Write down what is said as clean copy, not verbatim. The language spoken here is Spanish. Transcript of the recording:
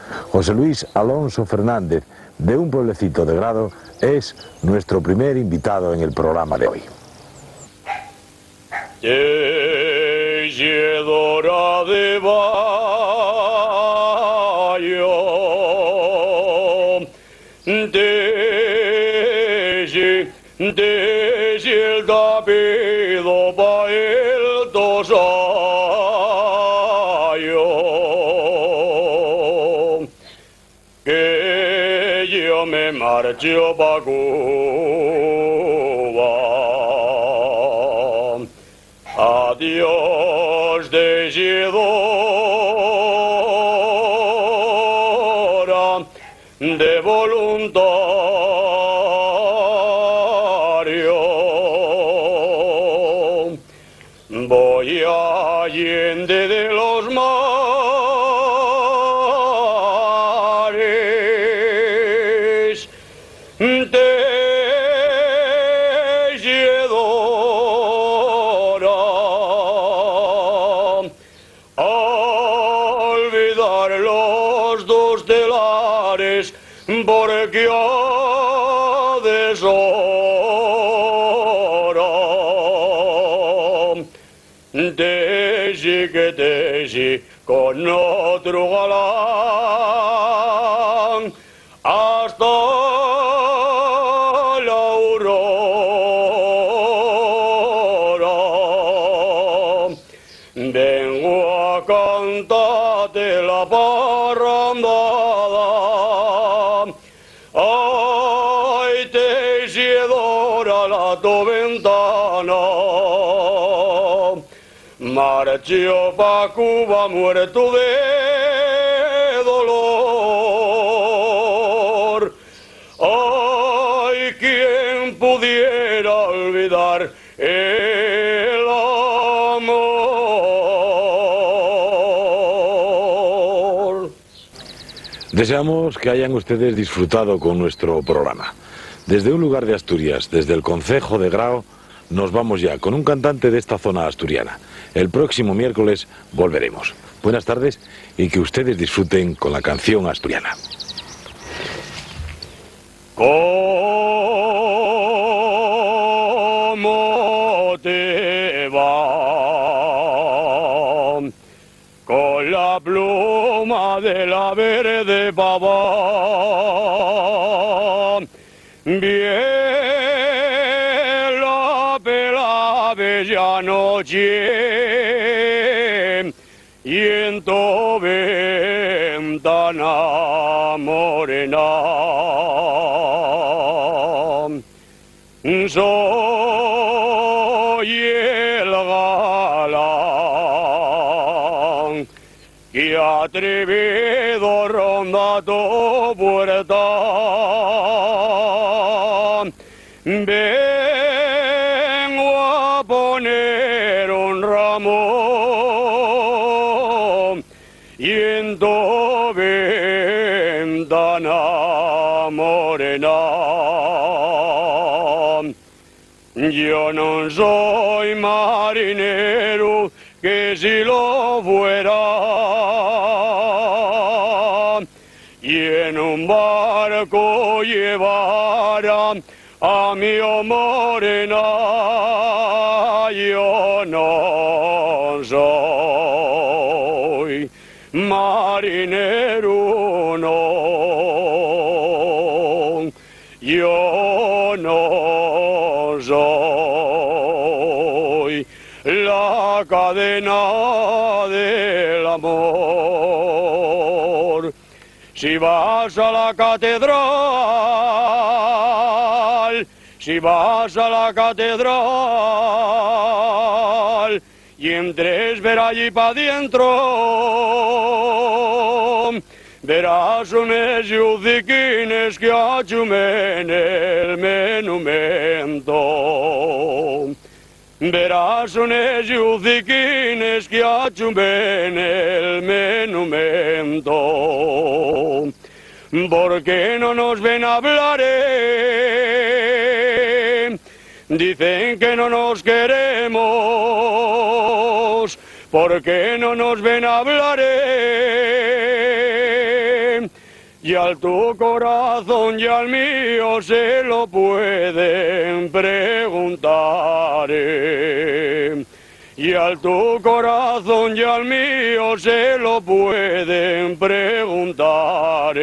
José Luis Alonso Fernández, de un pueblecito de Grado, es nuestro primer invitado en el programa de hoy. Tejedora de bayo, teje el tapido pa el tosayo, que yo me marcho pa Cuba. Adiós, tejedora de voluntario. Voy allende de los mares, porque ha deshora. Teji que teji con otro galán hasta la aurora. Vengo a cantarte la parrandada. Ay, tejedora la tu ventana, marchó pa Cuba muerto de dolor. Ay, quien pudiera olvidar el amor. Deseamos que hayan ustedes disfrutado con nuestro programa. Desde un lugar de Asturias, desde el concejo de Grao, nos vamos ya con un cantante de esta zona asturiana. El próximo miércoles volveremos. Buenas tardes y que ustedes disfruten con la canción asturiana. ¿Cómo te va? Con la pluma de la verde pava, bien la pela bella noche, y en tu ventana morena soy el galán que atrevido ronda tu puerta. Vengo a poner un ramo y en tu ventana morena. Yo no soy marinero, que si lo fuera, y en un barco llevara a mi morena. Yo no soy marinero, no, yo no soy la cadena del amor. Si vas a la catedral, si vas a la catedral, y entres ver allí pa' dentro, verás unos judiquines que achumen el monumento. Verás unos judiquines que achumen el monumento. ¿Por qué no nos ven a hablar? Dicen que no nos queremos. ¿Por qué no nos ven a hablar? y al tu corazón y al mío se lo pueden preguntar. Y al tu corazón y al mío se lo pueden preguntar.